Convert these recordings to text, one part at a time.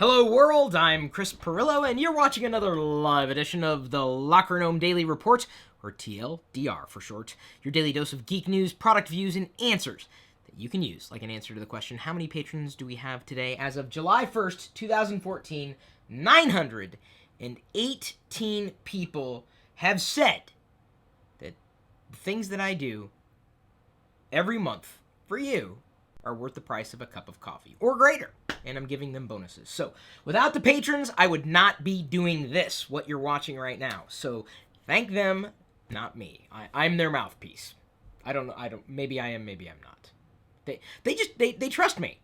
Hello world, I'm Chris Pirillo, and you're watching another live edition of the LockerGnome Daily Report, or TLDR for short, your daily dose of geek news, product views, and answers that you can use, like an answer to the question, how many patrons do we have today? As of July 1st, 2014, 918 people have said that the things that I do every month for you are worth the price of a cup of coffee, or greater, and I'm giving them bonuses. So, without the patrons, I would not be doing this, what you're watching right now. So, thank them, not me. I'm their mouthpiece. Maybe I am, maybe I'm not. They trust me.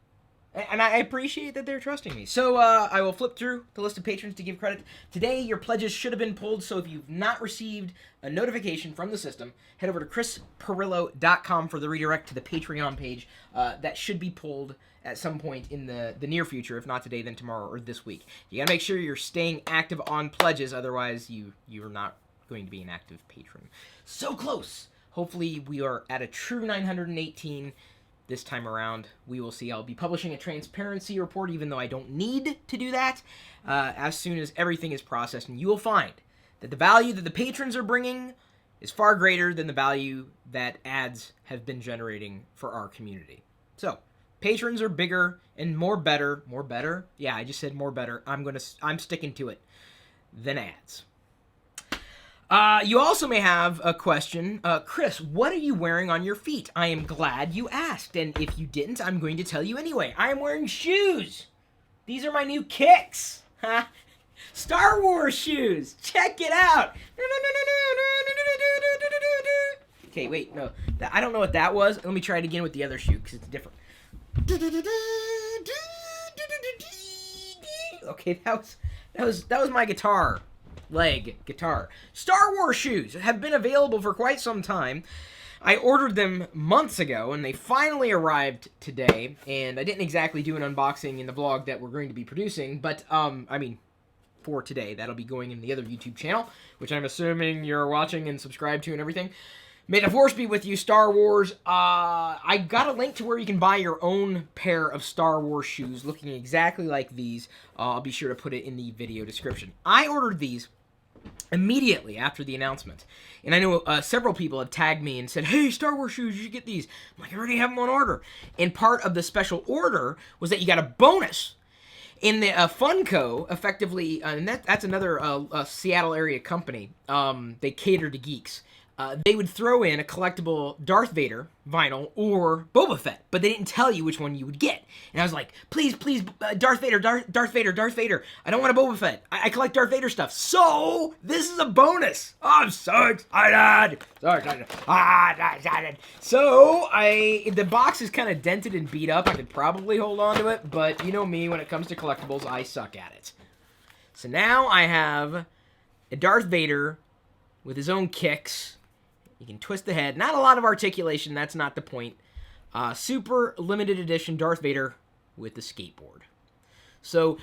And I appreciate that they're trusting me. So, I will flip through the list of patrons to give credit. Today, your pledges should have been pulled, so if you've not received a notification from the system, head over to chrispirillo.com for the redirect to the Patreon page. That should be pulled at some point in the near future, if not today, then tomorrow or this week. You gotta make sure you're staying active on pledges, otherwise you're not going to be an active patron. So close! Hopefully we are at a true 918 this time around. We will see. I'll be publishing a transparency report, even though I don't need to do that, as soon as everything is processed, and you will find that the value that the patrons are bringing is far greater than the value that ads have been generating for our community. So, patrons are bigger and more better. Yeah, I just said more better. I'm sticking to it than ads. You also may have a question. Chris, what are you wearing on your feet? I am glad you asked, and if you didn't, I'm going to tell you anyway. I am wearing shoes. These are my new kicks. Star Wars shoes. Check it out. Okay, wait, no. I don't know what that was. Let me try it again with the other shoe, because it's different. Okay, that was my guitar. Guitar. Star Wars shoes have been available for quite some time. I ordered them months ago, and they finally arrived today, and I didn't exactly do an unboxing in the vlog that we're going to be producing, but, for today. That'll be going in the other YouTube channel, which I'm assuming you're watching and subscribed to and everything. May the Force be with you, Star Wars. I got a link to where you can buy your own pair of Star Wars shoes looking exactly like these. I'll be sure to put it in the video description. I ordered these immediately after the announcement. And I know several people have tagged me and said, hey, Star Wars shoes, you should get these. I'm like, I already have them on order. And part of the special order was that you got a bonus. In the Funko, effectively, and that's another Seattle area company, they cater to geeks. They would throw in a collectible Darth Vader vinyl or Boba Fett, but they didn't tell you which one you would get. And I was like, please, Darth Vader. I don't want a Boba Fett. I collect Darth Vader stuff. So, this is a bonus. Oh, I'm so excited. So, the box is kind of dented and beat up. I could probably hold on to it, but you know me, when it comes to collectibles, I suck at it. So now I have a Darth Vader with his own kicks. You can twist the head. Not a lot of articulation. That's not the point. Super limited edition Darth Vader with the skateboard. So,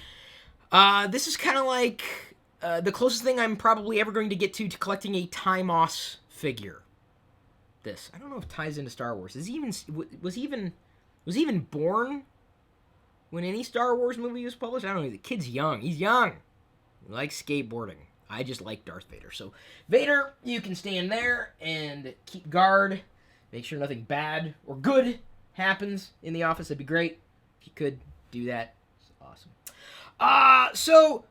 this is kind of like the closest thing I'm probably ever going to get to collecting a Timos figure. This. I don't know if it ties into Star Wars. Was he even born when any Star Wars movie was published? I don't know. The kid's young. He's young. He likes skateboarding. I just like Darth Vader. So, Vader, you can stand there and keep guard. Make sure nothing bad or good happens in the office. That'd be great. If you could do that, it's awesome. So,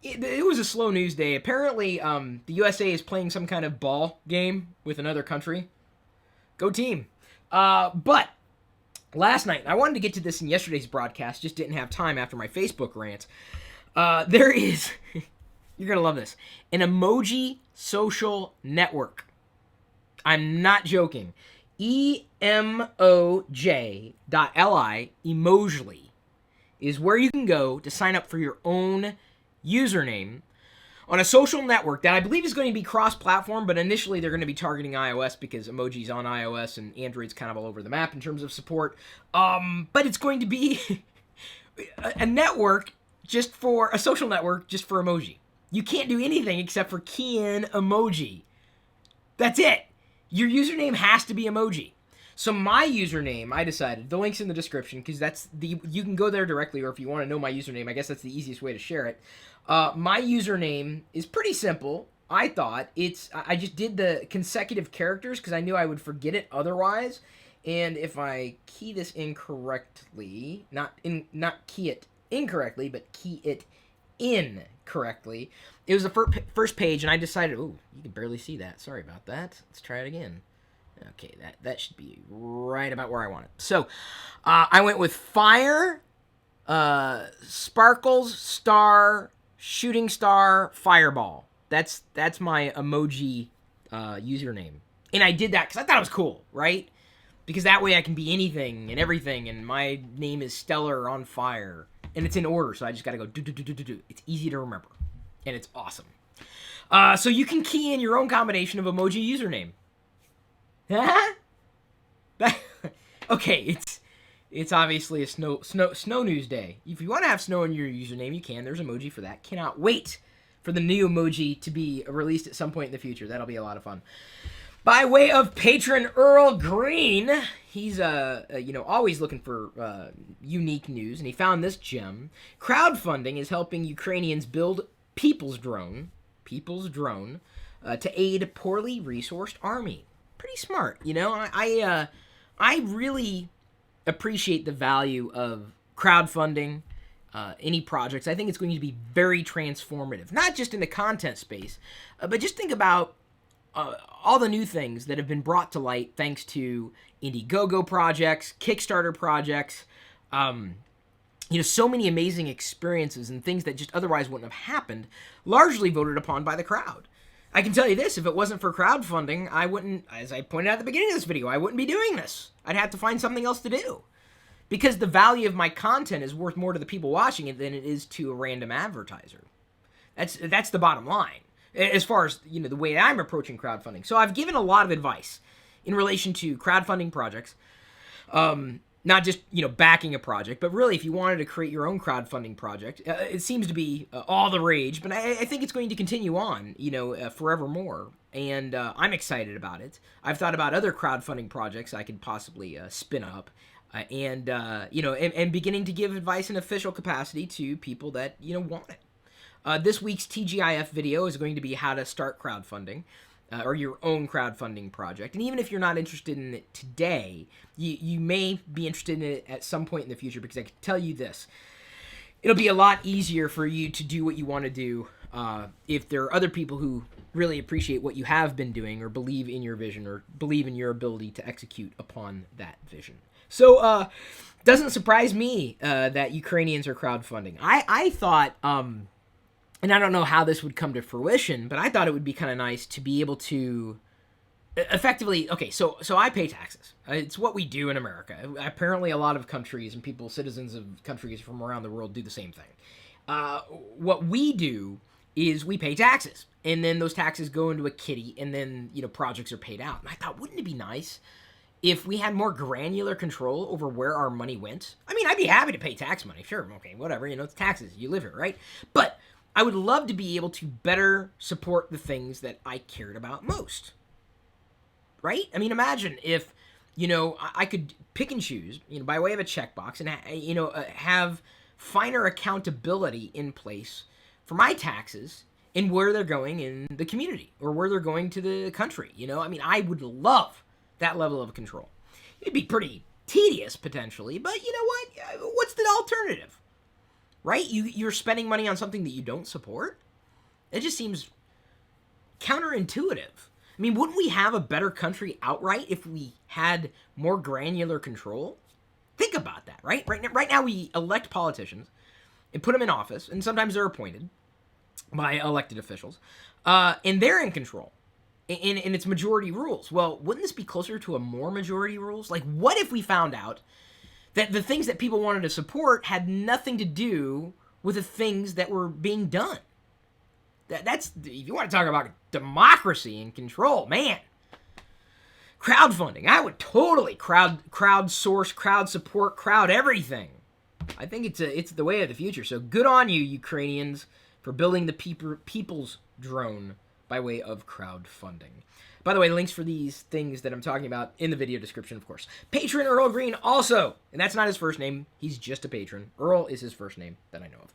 it was a slow news day. Apparently, the USA is playing some kind of ball game with another country. Go team. But, last night, I wanted to get to this in yesterday's broadcast, just didn't have time after my Facebook rant. There is... You're going to love this. An Emoji Social network. I'm not joking. EMOJ.li, Emojly, is where you can go to sign up for your own username on a social network that I believe is going to be cross-platform, but initially they're going to be targeting iOS because Emoji's on iOS and Android's kind of all over the map in terms of support. But it's going to be a network a social network just for emoji. You can't do anything except for key in emoji. That's it. Your username has to be emoji. So my username, I decided, the link's in the description, because you can go there directly, or if you want to know my username, I guess that's the easiest way to share it. My username is pretty simple. I thought I just did the consecutive characters because I knew I would forget it otherwise. And if I key this incorrectly, not key it incorrectly, but key it in correctly, it was the first page, and I decided, oh, you can barely see that. Sorry about that. Let's try it again. Okay, that should be right about where I want it. So, I went with fire, sparkles, star, shooting star, fireball. That's my emoji username. And I did that because I thought it was cool, right? Because that way I can be anything and everything, and my name is Stellar on Fire. And it's in order, so I just gotta go do. It's easy to remember. And it's awesome. So you can key in your own combination of emoji username. Okay, it's obviously a snow news day. If you want to have snow in your username, you can. There's emoji for that. Cannot wait for the new emoji to be released at some point in the future. That'll be a lot of fun. By way of Patron Earle Greene, he's always looking for unique news, and he found this gem. Crowdfunding is helping Ukrainians build People's Drone to aid poorly resourced army. Pretty smart, you know. I really appreciate the value of crowdfunding any projects. I think it's going to be very transformative, not just in the content space, but just think about all the new things that have been brought to light thanks to Indiegogo projects, Kickstarter projects, so many amazing experiences and things that just otherwise wouldn't have happened, largely voted upon by the crowd. I can tell you this, if it wasn't for crowdfunding, I wouldn't, as I pointed out at the beginning of this video, I wouldn't be doing this. I'd have to find something else to do. Because the value of my content is worth more to the people watching it than it is to a random advertiser. That's the bottom line, as far as, the way I'm approaching crowdfunding. So I've given a lot of advice in relation to crowdfunding projects. Not just, backing a project, but really if you wanted to create your own crowdfunding project, it seems to be all the rage, but I think it's going to continue on, forevermore, and I'm excited about it. I've thought about other crowdfunding projects I could possibly spin up, and beginning to give advice in official capacity to people that, want it. This week's TGIF video is going to be how to start crowdfunding. Or your own crowdfunding project. And even if you're not interested in it today, you may be interested in it at some point in the future, because I can tell you this. It'll be a lot easier for you to do what you want to do if there are other people who really appreciate what you have been doing or believe in your vision or believe in your ability to execute upon that vision. So, doesn't surprise me that Ukrainians are crowdfunding. I thought... and I don't know how this would come to fruition, but I thought it would be kind of nice to be able to effectively... Okay, so I pay taxes. It's what we do in America. Apparently a lot of countries and citizens of countries from around the world do the same thing. What we do is we pay taxes, and then those taxes go into a kitty, and then, projects are paid out. And I thought, wouldn't it be nice if we had more granular control over where our money went? I mean, I'd be happy to pay tax money. Sure, okay, whatever, it's taxes. You live here, right? But I would love to be able to better support the things that I cared about most. Right? I mean, imagine if, I could pick and choose, by way of a checkbox, and, have finer accountability in place for my taxes and where they're going in the community or where they're going to the country. I mean, I would love that level of control. It'd be pretty tedious, potentially, but you know what? What's the alternative? Right? You're spending money on something that you don't support? It just seems counterintuitive. I mean, wouldn't we have a better country outright if we had more granular control? Think about that, right? Right now we elect politicians and put them in office, and sometimes they're appointed by elected officials, and they're in control. And it's majority rules. Well, wouldn't this be closer to a more majority rules? Like, what if we found out that the things that people wanted to support had nothing to do with the things that were being done? That's, if you want to talk about democracy and control, man. Crowdfunding. I would totally crowdsource, crowd support, crowd everything. I think it's the way of the future. So good on you, Ukrainians, for building the people's drone by way of crowdfunding. By the way, links for these things that I'm talking about in the video description, of course. Patron Earle Greene also, and that's not his first name. He's just a patron. Earl is his first name that I know of.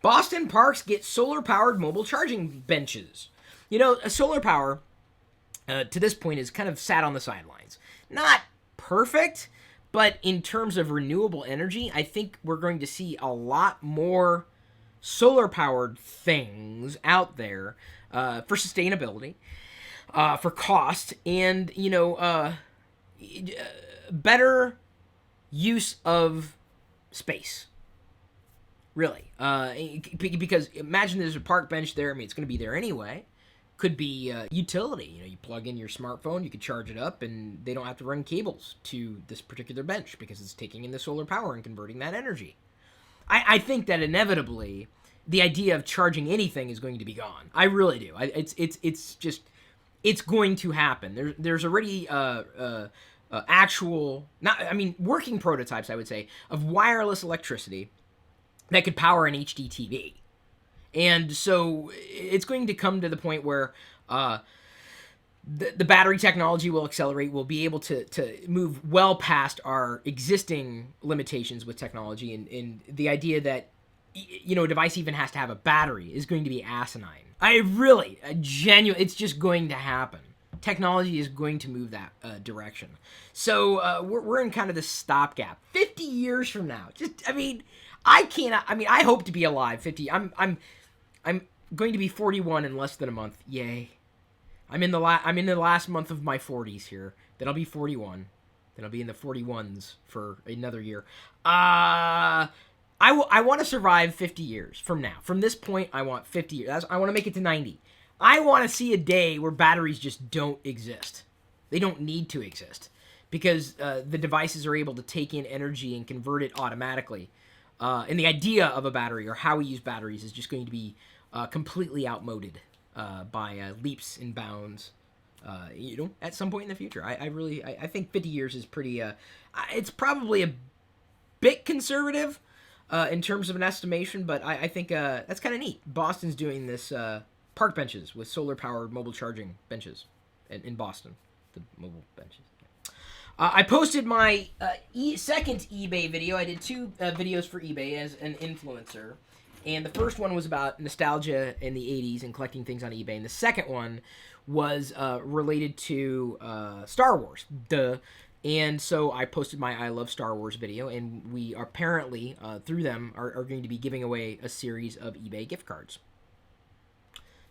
Boston parks get solar-powered mobile charging benches. You know, solar power, to this point, is kind of sat on the sidelines. Not perfect, but in terms of renewable energy, I think we're going to see a lot more solar-powered things out there for sustainability. For cost and, you know, better use of space. Really. Because imagine there's a park bench there. I mean, it's going to be there anyway. Could be utility. You know, you plug in your smartphone, you could charge it up, and they don't have to run cables to this particular bench because it's taking in the solar power and converting that energy. I think that inevitably the idea of charging anything is going to be gone. I really do. It's just... It's going to happen. There's already working prototypes, I would say, of wireless electricity that could power an HD TV. And so it's going to come to the point where the battery technology will accelerate. We'll be able to move well past our existing limitations with technology. And the idea that, you know, a device even has to have a battery is going to be asinine. It's just going to happen. Technology is going to move that direction. So we're in kind of this stopgap. 50 years from now, I hope to be alive 50. I'm going to be 41 in less than a month. Yay! I'm in the last month of my 40s here. Then I'll be 41. Then I'll be in the 41s for another year. I want to survive 50 years from now. From this point, I want 50 years. I want to make it to 90. I want to see a day where batteries just don't exist. They don't need to exist because the devices are able to take in energy and convert it automatically. And the idea of a battery or how we use batteries is just going to be completely outmoded by leaps and bounds. At some point in the future. I think 50 years is pretty. It's probably a bit conservative. In terms of an estimation, but I think that's kind of neat. Boston's doing this park benches with solar-powered mobile charging benches in Boston, the mobile benches. I posted my second eBay video. I did two videos for eBay as an influencer, and the first one was about nostalgia in the 80s and collecting things on eBay, and the second one was related to Star Wars. And so I posted my I Love Star Wars video, and we apparently, through them, are going to be giving away a series of eBay gift cards.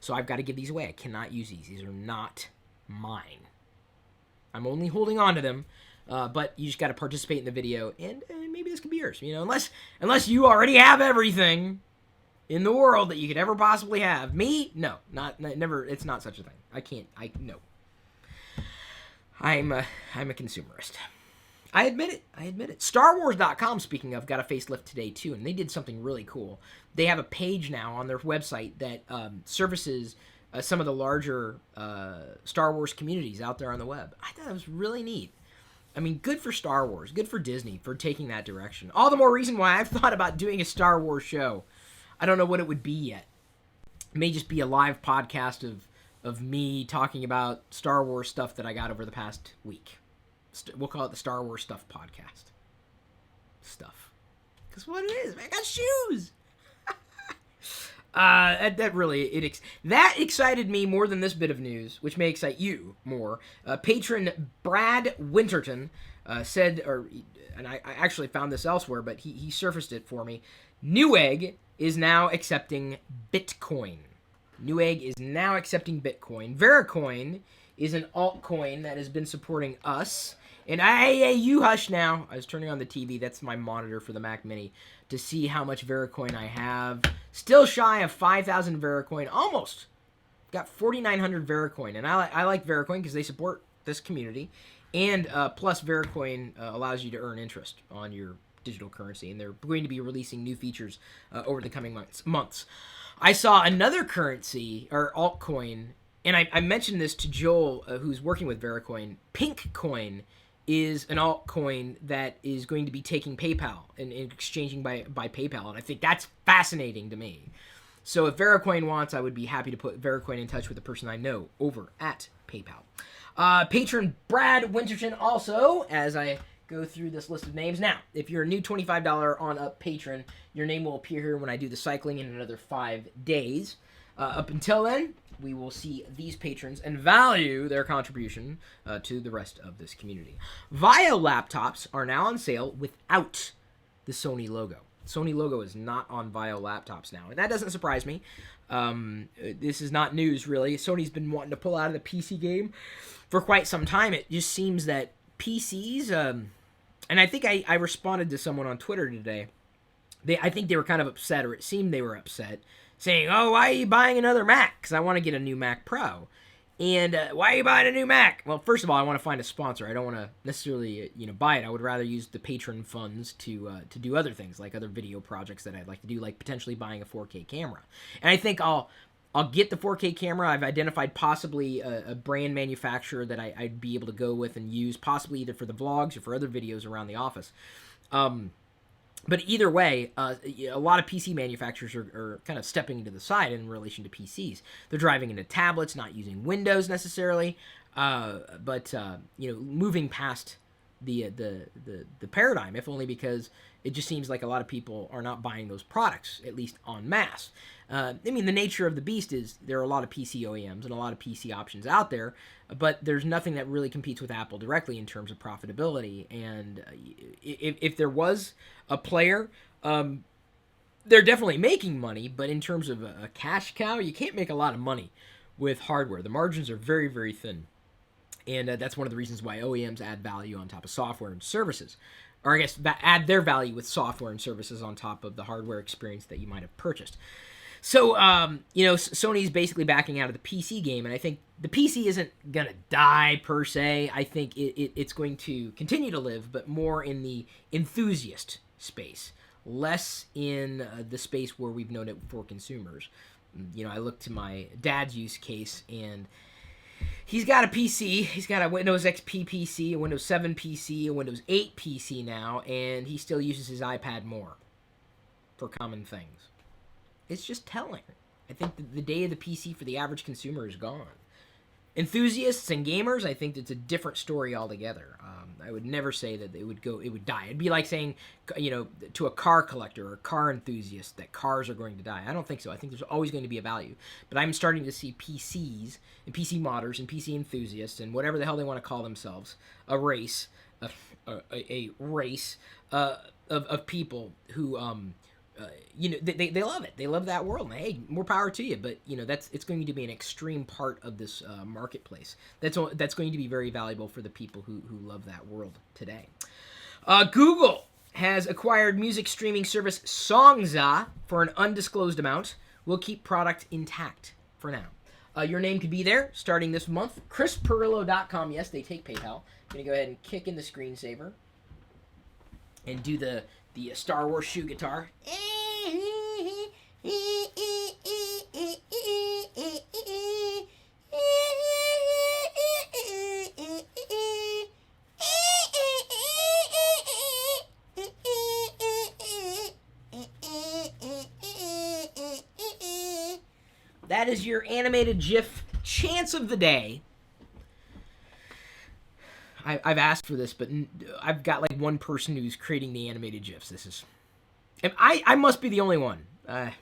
So I've got to give these away. I cannot use these. These are not mine. I'm only holding on to them, but you just got to participate in the video, and maybe this could be yours. You know, unless you already have everything in the world that you could ever possibly have. Me? No, never. It's not such a thing. No. I'm a consumerist. I admit it. StarWars.com, speaking of, got a facelift today, too, and they did something really cool. They have a page now on their website that services some of the larger Star Wars communities out there on the web. I thought that was really neat. I mean, good for Star Wars. Good for Disney for taking that direction. All the more reason why I've thought about doing a Star Wars show. I don't know what it would be yet. It may just be a live podcast of me talking about Star Wars stuff that I got over the past week. We'll call it the Star Wars Stuff Podcast. Stuff. Because what it is, man, I got shoes! That excited me more than this bit of news, which may excite you more. Patron Brad Winterton said, and I actually found this elsewhere, but he surfaced it for me. NewEgg is now accepting Bitcoin. NewEgg is now accepting Bitcoin. VeriCoin is an altcoin that has been supporting us. And hey, you hush now. I was turning on the TV. That's my monitor for the Mac Mini to see how much VeriCoin I have. Still shy of 5,000 VeriCoin. Almost. Got 4,900 VeriCoin. And I like VeriCoin because they support this community. And plus, VeriCoin allows you to earn interest on your digital currency. And they're going to be releasing new features over the coming months. I saw another currency, or altcoin, and I mentioned this to Joel, who's working with VeriCoin. Pinkcoin is an altcoin that is going to be taking PayPal and exchanging by PayPal, and I think that's fascinating to me. So if VeriCoin wants, I would be happy to put VeriCoin in touch with the person I know over at PayPal. Patron Brad Winterton also, as I go through this list of names. Now, if you're a new $25 on up patron, your name will appear here when I do the cycling in another 5 days. Up until then, we will see these patrons and value their contribution to the rest of this community. Vio Laptops are now on sale without the Sony logo. Sony logo is not on Vio Laptops now, and that doesn't surprise me. This is not news, really. Sony's been wanting to pull out of the PC game for quite some time. It just seems that PCs, and I think I responded to someone on Twitter today. I think they were kind of upset, or it seemed they were upset, saying, "Oh, why are you buying another Mac? Because I want to get a new Mac Pro." And why are you buying a new Mac? Well, first of all, I want to find a sponsor. I don't want to necessarily, buy it. I would rather use the patron funds to do other things, like other video projects that I'd like to do, like potentially buying a 4K camera. And I think I'll get the 4K camera. I've identified possibly a brand manufacturer that I'd be able to go with and use, possibly either for the vlogs or for other videos around the office. But either way, a lot of PC manufacturers are kind of stepping to the side in relation to PCs. They're driving into tablets, not using Windows necessarily, but moving past the paradigm, if only because it just seems like a lot of people are not buying those products, at least en masse. The nature of the beast is there are a lot of PC OEMs and a lot of PC options out there, but there's nothing that really competes with Apple directly in terms of profitability. And if there was a player, they're definitely making money, but in terms of a cash cow, you can't make a lot of money with hardware. The margins are very, very thin. And that's one of the reasons why OEMs add value on top of software and services. Or I guess add their value with software and services on top of the hardware experience that you might have purchased. So, Sony's basically backing out of the PC game, and I think the PC isn't going to die per se. I think it's going to continue to live, but more in the enthusiast space, less in the space where we've known it for consumers. I look to my dad's use case, and he's got a PC. He's got a Windows XP PC, a Windows 7 PC, a Windows 8 PC now, and he still uses his iPad more for common things. It's just telling. I think the day of the PC for the average consumer is gone. Enthusiasts and gamers, I think it's a different story altogether. I would never say that it would die. It'd be like saying, to a car collector or a car enthusiast that cars are going to die. I don't think so. I think there's always going to be a value. But I'm starting to see PCs and PC modders and PC enthusiasts and whatever the hell they want to call themselves, a race of people who they love it. They love that world. And hey, more power to you. But it's going to be an extreme part of this marketplace. That's going to be very valuable for the people who love that world today. Google has acquired music streaming service Songza for an undisclosed amount. We'll keep product intact for now. Your name could be there starting this month. ChrisPirillo.com. Yes, they take PayPal. I'm going to go ahead and kick in the screensaver and do the Star Wars shoe guitar. That is your animated GIF chance of the day. I've asked for this, but I've got like one person who's creating the animated GIFs. I must be the only one. I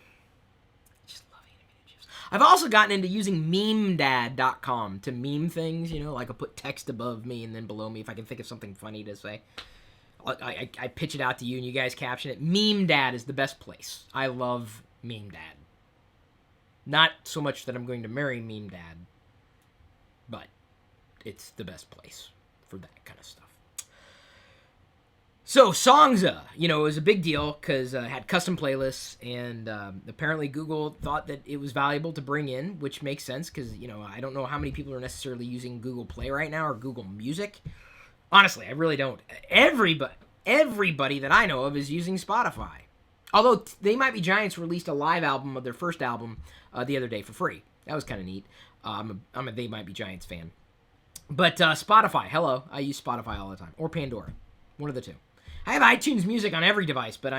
just love animated GIFs. I've also gotten into using memedad.com to meme things, like I'll put text above me and then below me if I can think of something funny to say. I pitch it out to you and you guys caption it. Memedad is the best place. I love Memedad. Not so much that I'm going to marry Memedad, but it's the best place for that kind of stuff. So Songza, it was a big deal because it had custom playlists, and apparently Google thought that it was valuable to bring in, which makes sense because, I don't know how many people are necessarily using Google Play right now or Google Music. Honestly, I really don't. Everybody that I know of is using Spotify. Although They Might Be Giants released a live album of their first album the other day for free. That was kind of neat. I'm a They Might Be Giants fan. But Spotify, hello. I use Spotify all the time. Or Pandora. One of the two. I have iTunes Music on every device, but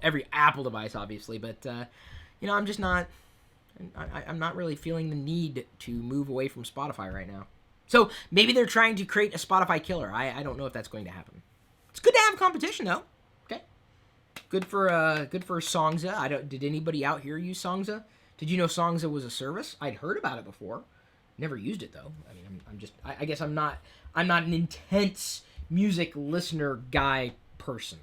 every Apple device, obviously. But, I'm just not, I'm not really feeling the need to move away from Spotify right now. So maybe they're trying to create a Spotify killer. I don't know if that's going to happen. It's good to have competition though. Okay. Good for Songza. Did anybody out here use Songza? Did you know Songza was a service? I'd heard about it before. Never used it though. I mean, I guess I'm not an intense music listener guy person.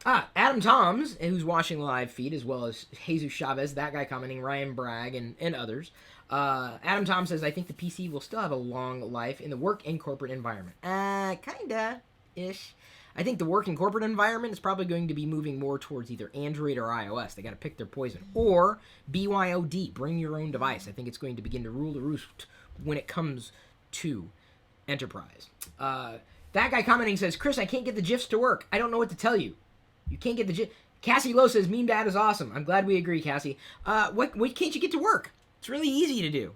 Adam Toms, who's watching the live feed, as well as Jesus Chavez, that guy commenting, Ryan Bragg, and others. Adam Toms says, I think the PC will still have a long life in the work and corporate environment. Kinda-ish. I think the work and corporate environment is probably going to be moving more towards either Android or iOS. They got to pick their poison. Or BYOD, bring your own device. I think it's going to begin to rule the roost when it comes to enterprise. That guy commenting says, Chris, I can't get the GIFs to work. I don't know what to tell you. You can't get the GIF. Cassie Lowe says, Meme Dad is awesome. I'm glad we agree, Cassie. What can't you get to work? It's really easy to do.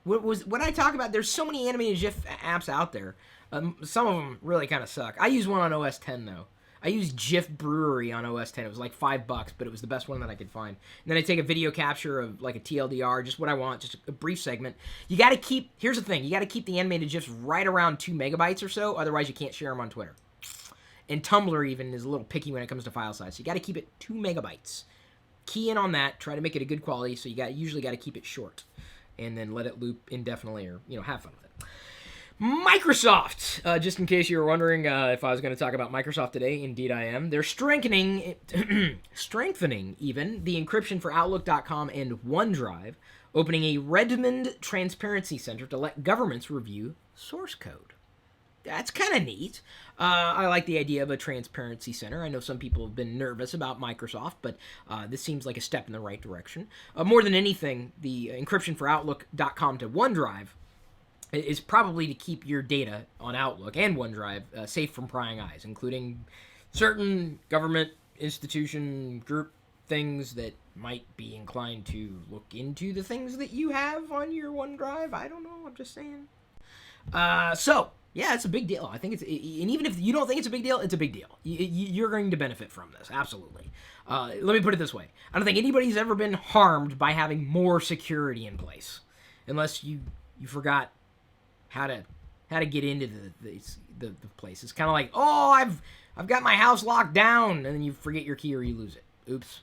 What I talk about, there's so many animated GIF apps out there. Some of them really kind of suck. I use one on OS 10, though. I use GIF Brewery on OS 10. It was like $5, but it was the best one that I could find. And then I take a video capture of like a TLDR, just what I want, just a brief segment. You got to keep, here's the thing, you got to keep the animated GIFs right around 2 megabytes or so, otherwise you can't share them on Twitter. And Tumblr even is a little picky when it comes to file size. So you got to keep it 2 megabytes. Key in on that, try to make it a good quality, so you usually got to keep it short. And then let it loop indefinitely or, have fun with it. Microsoft, just in case you were wondering if I was going to talk about Microsoft today, indeed I am. They're strengthening even the encryption for Outlook.com and OneDrive, opening a Redmond Transparency Center to let governments review source code. That's kind of neat. I like the idea of a transparency center. I know some people have been nervous about Microsoft, but this seems like a step in the right direction. More than anything, the encryption for Outlook.com to OneDrive is probably to keep your data on Outlook and OneDrive safe from prying eyes, including certain government institution group things that might be inclined to look into the things that you have on your OneDrive. I don't know. I'm just saying. Yeah, it's a big deal. I think and even if you don't think it's a big deal, it's a big deal. You're going to benefit from this, absolutely. Let me put it this way. I don't think anybody's ever been harmed by having more security in place, unless you forgot how to get into the place. It's kind of like, oh, I've got my house locked down, and then you forget your key or you lose it. Oops.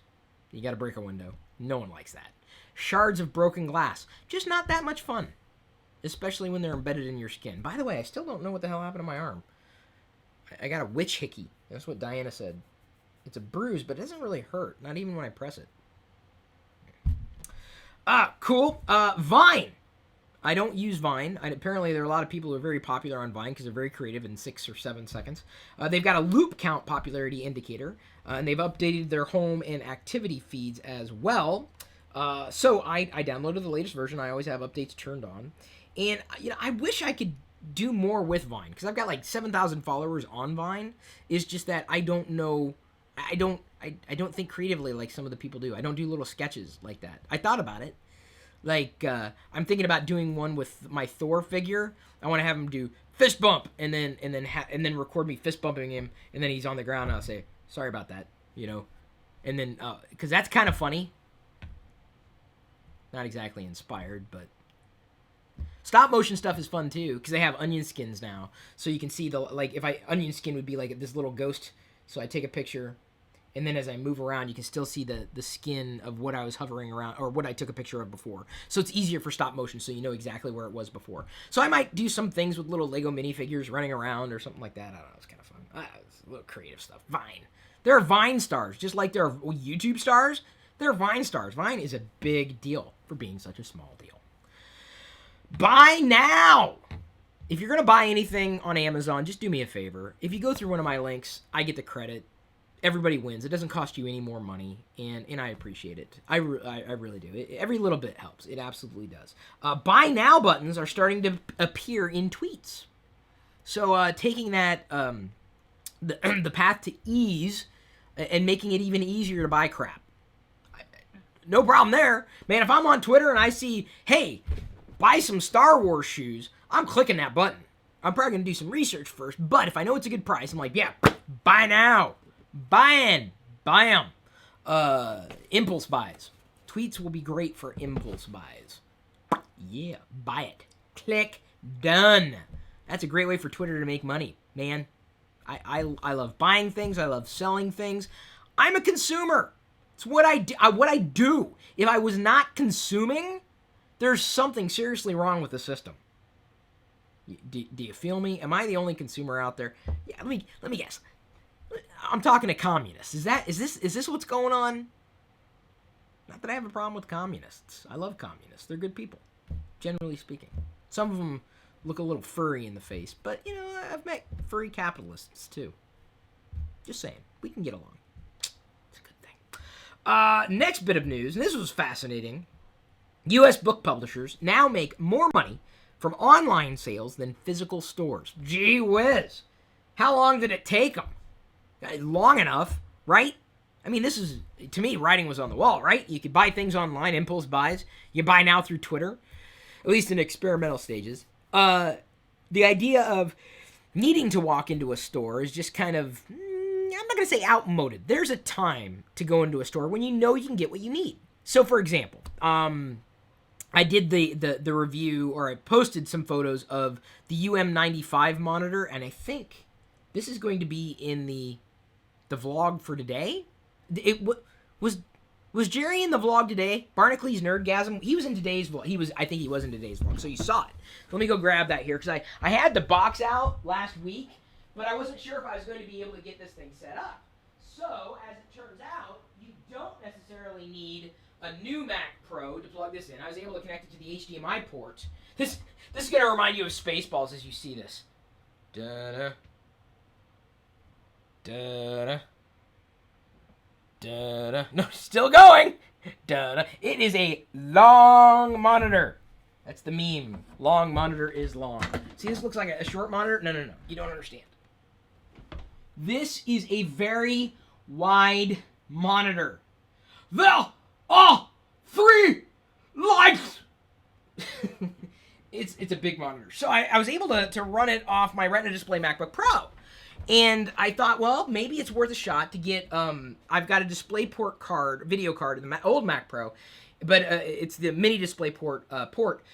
You got to break a window. No one likes that. Shards of broken glass. Just not that much fun. Especially when they're embedded in your skin. By the way, I still don't know what the hell happened to my arm. I got a witch hickey. That's what Diana said. It's a bruise, but it doesn't really hurt. Not even when I press it. Cool. Vine. I don't use Vine. Apparently, there are a lot of people who are very popular on Vine because they're very creative in 6 or 7 seconds. They've got a loop count popularity indicator, and they've updated their home and activity feeds as well. So I downloaded the latest version. I always have updates turned on. And, I wish I could do more with Vine, because I've got like 7,000 followers on Vine. It's just that I don't know, I don't think creatively like some of the people do. I don't do little sketches like that. I thought about it. Like, I'm thinking about doing one with my Thor figure. I want to have him do fist bump, and then record me fist bumping him, and then he's on the ground, and I'll say, sorry about that, and then, because that's kind of funny. Not exactly inspired, but stop motion stuff is fun too, because they have onion skins now, so you can see onion skin would be like this little ghost. So I take a picture, and then as I move around, you can still see the skin of what I was hovering around, or what I took a picture of before. So it's easier for stop motion, so you know exactly where it was before. So I might do some things with little Lego minifigures running around or something like that. I don't know, it's kind of fun. It's a little creative stuff. Vine. There are Vine stars, just like there are YouTube stars. There are Vine stars. Vine is a big deal for being such a small deal. Buy now! If you're going to buy anything on Amazon, just do me a favor. If you go through one of my links, I get the credit. Everybody wins. It doesn't cost you any more money, and I appreciate it. I really do. Every little bit helps. It absolutely does. Buy now buttons are starting to appear in tweets. So taking that, the path to ease and making it even easier to buy crap. No problem there. Man, if I'm on Twitter and I see, hey, buy some Star Wars shoes, I'm clicking that button. I'm probably going to do some research first, but if I know it's a good price, I'm like, yeah, buy now. Buy 'em. Impulse buys. Tweets will be great for impulse buys. Yeah, buy it. Click, done. That's a great way for Twitter to make money, man. I love buying things. I love selling things. I'm a consumer. It's what I do. If I was not consuming, there's something seriously wrong with the system. Do you feel me? Am I the only consumer out there? Yeah, let me guess. I'm talking to communists. Is this what's going on? Not that I have a problem with communists. I love communists. They're good people, generally speaking. Some of them look a little furry in the face, but I've met furry capitalists too. Just saying, we can get along. It's a good thing. Next bit of news, and this was fascinating. U.S. book publishers now make more money from online sales than physical stores. Gee whiz. How long did it take them? Long enough, right? I mean, this is, to me, writing was on the wall, right? You could buy things online, impulse buys. You buy now through Twitter, at least in experimental stages. The idea of needing to walk into a store is just kind of, I'm not going to say outmoded. There's a time to go into a store when you know you can get what you need. So, for example, I did the review, or I posted some photos of the UM95 monitor, and I think this is going to be in the vlog for today. Was Jerry in the vlog today? Barnacle Nerdgasm? He was in today's vlog. I think he was in today's vlog, so you saw it. Let me go grab that here, because I had the box out last week, but I wasn't sure if I was going to be able to get this thing set up. So, as it turns out, you don't necessarily need a new Mac Pro to plug this in. I was able to connect it to the HDMI port. This is going to remind you of Spaceballs as you see this. Da-da. Da-da. Da-da. No, still going. Da-da. It is a long monitor. That's the meme. Long monitor is long. See, this looks like a short monitor? No. You don't understand. This is a very wide monitor. There are 3 lights. It's a big monitor. So I was able to run it off my Retina Display MacBook Pro. And I thought, well, maybe it's worth a shot to get, I've got a DisplayPort card, video card in the old Mac Pro, but it's the mini DisplayPort port,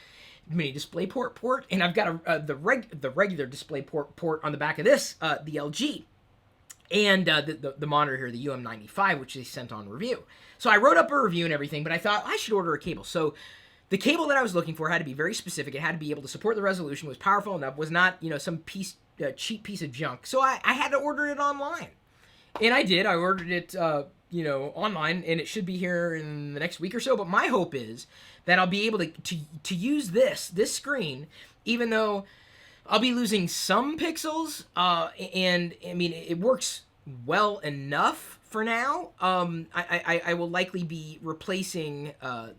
and I've got the regular DisplayPort port on the back of this, the LG, and the monitor here, the UM95, which they sent on review. So I wrote up a review and everything, but I thought I should order a cable. So the cable that I was looking for had to be very specific. It had to be able to support the resolution, was powerful enough, was not, some cheap piece of junk. So I had to order it online. And I did. I ordered it, online, and it should be here in the next week or so. But my hope is that I'll be able to use this screen, even though I'll be losing some pixels, and, I mean, it works well enough for now. I will likely be replacing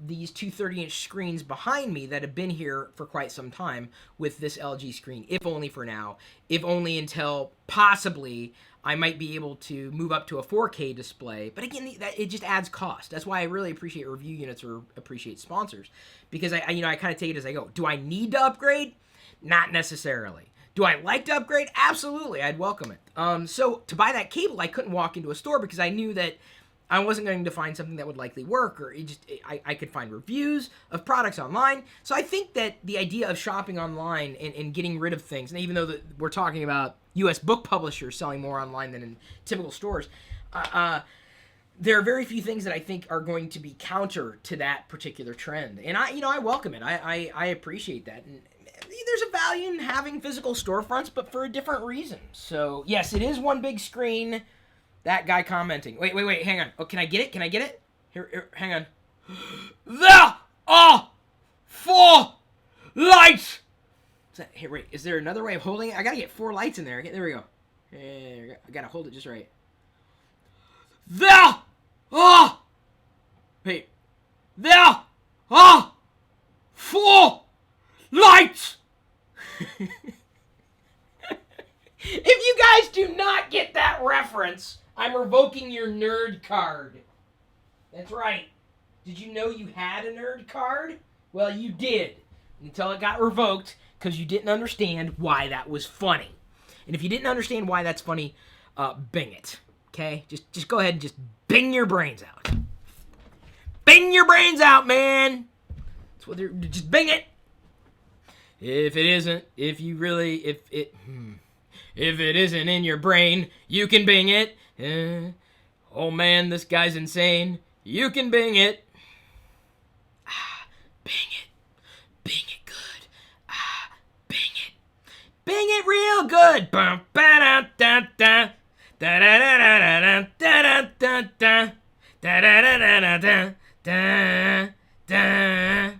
these two 30-inch screens behind me that have been here for quite some time with this LG screen, if only for now, if only until possibly I might be able to move up to a 4K display. But again, it just adds cost. That's why I really appreciate review units or appreciate sponsors, because I kind of take it as I go. Do I need to upgrade? Not necessarily. Do I like to upgrade? Absolutely, I'd welcome it. So to buy that cable, I couldn't walk into a store because I knew that I wasn't going to find something that would likely work, or I could find reviews of products online. So I think that the idea of shopping online and getting rid of things, and even though we're talking about U.S. book publishers selling more online than in typical stores, there are very few things that I think are going to be counter to that particular trend. And I welcome it. I appreciate that. And there's a value in having physical storefronts, but for a different reason. So, yes, it is one big screen. That guy commenting. Wait, hang on. Oh, can I get it? Here, hang on. There are 4 lights! Hey, wait, is there another way of holding it? I gotta get 4 lights in there. There we go. I gotta hold it just right. There are 4 lights! If you guys do not get that reference, I'm revoking your nerd card. That's right. Did you know you had a nerd card? Well, you did. Until it got revoked because you didn't understand why that was funny. And if you didn't understand why that's funny, bing it. Okay? Just go ahead and just bing your brains out. Bing your brains out, man! That's what they're... Just bing it! If it isn't in your brain, you can bing it. Oh man, this guy's insane. You can bing it. Bing it. Bing it good. Bing it. Bing it real good. Bum ba da da da. Da da da da da da da da. Da da da da da da da.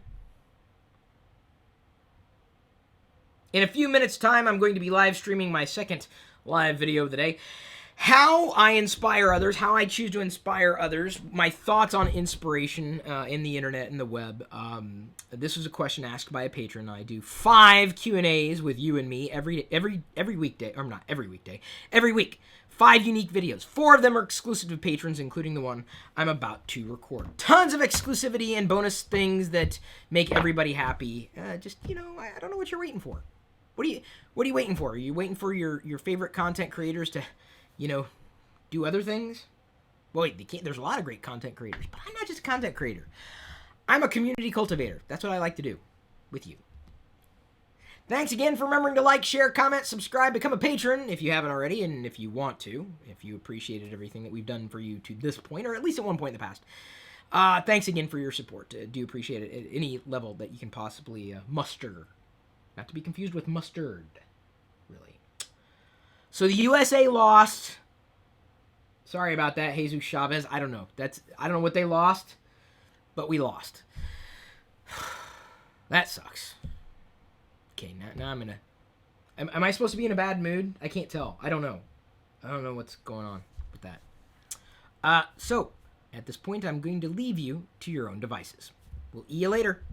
In a few minutes' time, I'm going to be live streaming my second live video of the day. How I inspire others, how I choose to inspire others, my thoughts on inspiration in the internet and the web. This was a question asked by a patron. I do 5 Q&As with you and me every weekday, or not every weekday, every week. 5 unique videos. 4 of them are exclusive to patrons, including the one I'm about to record. Tons of exclusivity and bonus things that make everybody happy. I don't know what you're waiting for. What are you waiting for? Are you waiting for your favorite content creators to, do other things? Well, wait, there's a lot of great content creators, but I'm not just a content creator. I'm a community cultivator. That's what I like to do with you. Thanks again for remembering to like, share, comment, subscribe, become a patron if you haven't already, and if you want to, if you appreciated everything that we've done for you to this point, or at least at one point in the past. Thanks again for your support. Do appreciate it at any level that you can possibly muster. Not to be confused with mustard, really. So the USA lost. Sorry about that, Jesus Chavez. I don't know. I don't know what they lost, but we lost. That sucks. Okay, now I'm gonna... Am I supposed to be in a bad mood? I can't tell. I don't know. I don't know what's going on with that. So, at this point, I'm going to leave you to your own devices. We'll see you later.